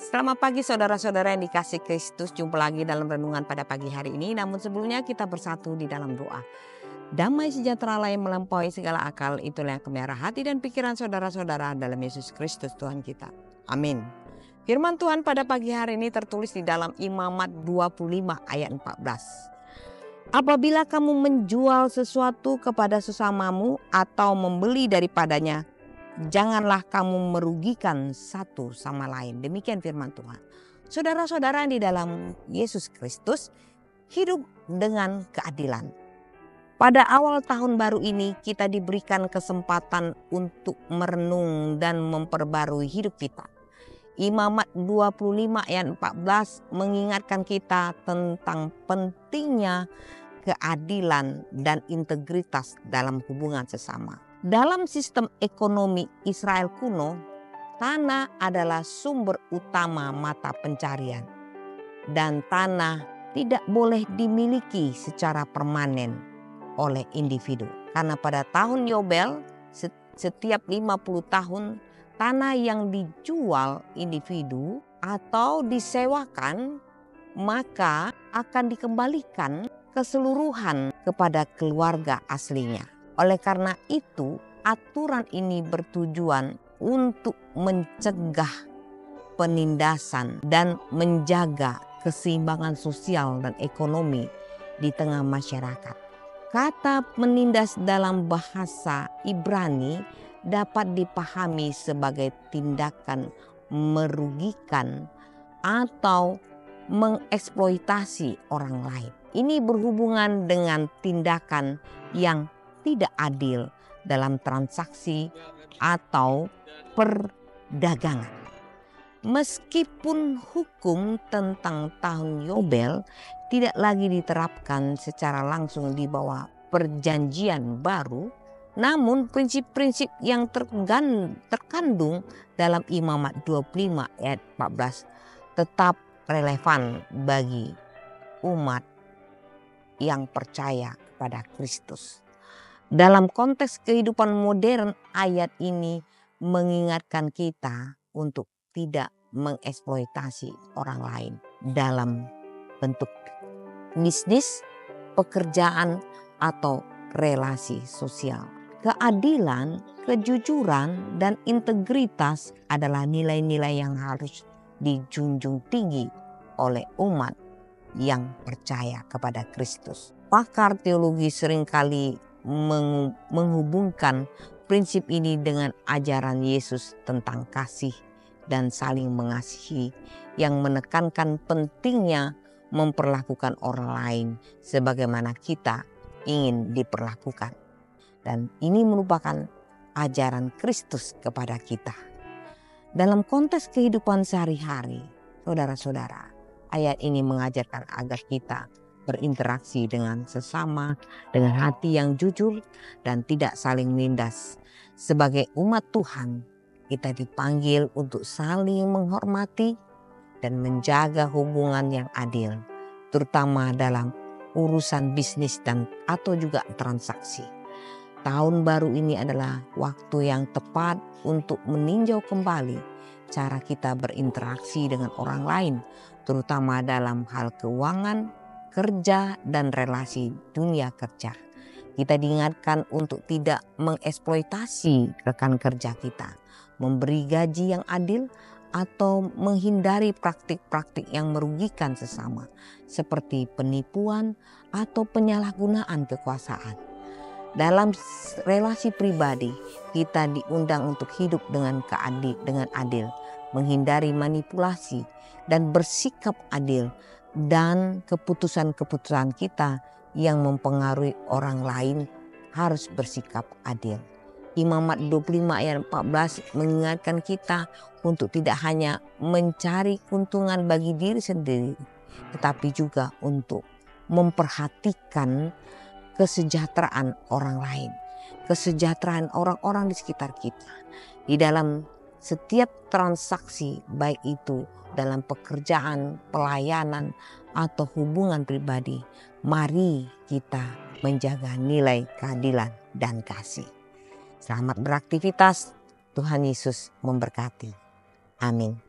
Selamat pagi saudara-saudara yang dikasih Kristus. Jumpa lagi dalam renungan pada pagi hari ini. Namun sebelumnya kita bersatu di dalam doa. Damai sejahtera Allah yang melampaui segala akal, itulah yang kemerah hati dan pikiran saudara-saudara dalam Yesus Kristus Tuhan kita. Amin. Firman Tuhan pada pagi hari ini tertulis di dalam Imamat 25 ayat 14. Apabila kamu menjual sesuatu kepada sesamamu atau membeli daripadanya, janganlah kamu merugikan satu sama lain. Demikian firman Tuhan. Saudara-saudara di dalam Yesus Kristus hidup dengan keadilan. Pada awal tahun baru ini kita diberikan kesempatan untuk merenung dan memperbarui hidup kita. Imamat 25 ayat 14 mengingatkan kita tentang pentingnya keadilan dan integritas dalam hubungan sesama. Dalam sistem ekonomi Israel kuno, tanah adalah sumber utama mata pencarian. Dan tanah tidak boleh dimiliki secara permanen oleh individu. Karena pada tahun Yobel, setiap 50 tahun, tanah yang dijual individu atau disewakan, maka akan dikembalikan keseluruhan kepada keluarga aslinya. Oleh karena itu, aturan ini bertujuan untuk mencegah penindasan dan menjaga keseimbangan sosial dan ekonomi di tengah masyarakat. Kata menindas dalam bahasa Ibrani dapat dipahami sebagai tindakan merugikan atau mengeksploitasi orang lain. Ini berhubungan dengan tindakan yang tidak adil dalam transaksi atau perdagangan. Meskipun hukum tentang tahun Yobel tidak lagi diterapkan secara langsung di bawah perjanjian baru, namun prinsip-prinsip yang terkandung dalam Imamat 25 ayat 14 tetap relevan bagi umat yang percaya kepada Kristus. Dalam konteks kehidupan modern, ayat ini mengingatkan kita untuk tidak mengeksploitasi orang lain dalam bentuk bisnis, pekerjaan, atau relasi sosial. Keadilan, kejujuran, dan integritas adalah nilai-nilai yang harus dijunjung tinggi oleh umat yang percaya kepada Kristus. Pakar teologi seringkali menghubungkan prinsip ini dengan ajaran Yesus tentang kasih dan saling mengasihi yang menekankan pentingnya memperlakukan orang lain sebagaimana kita ingin diperlakukan. Dan ini merupakan ajaran Kristus kepada kita. Dalam konteks kehidupan sehari-hari, saudara-saudara, ayat ini mengajarkan agar kita berinteraksi dengan sesama dengan hati yang jujur dan tidak saling menindas. Sebagai umat Tuhan, kita dipanggil untuk saling menghormati dan menjaga hubungan yang adil, terutama dalam urusan bisnis dan atau juga transaksi. Tahun baru ini adalah waktu yang tepat untuk meninjau kembali cara kita berinteraksi dengan orang lain, terutama dalam hal keuangan, kerja, dan relasi dunia kerja. Kita diingatkan untuk tidak mengeksploitasi rekan kerja kita, memberi gaji yang adil, atau menghindari praktik-praktik yang merugikan sesama, seperti penipuan atau penyalahgunaan kekuasaan. Dalam relasi pribadi, kita diundang untuk hidup dengan adil, menghindari manipulasi, dan bersikap adil, dan keputusan-keputusan kita yang mempengaruhi orang lain harus bersikap adil. Imamat 25 ayat 14 mengingatkan kita untuk tidak hanya mencari keuntungan bagi diri sendiri, tetapi juga untuk memperhatikan kesejahteraan orang lain, kesejahteraan orang-orang di sekitar kita. Di dalam setiap transaksi, baik itu dalam pekerjaan, pelayanan, atau hubungan pribadi, mari kita menjaga nilai keadilan dan kasih. Selamat beraktivitas, Tuhan Yesus memberkati. Amin.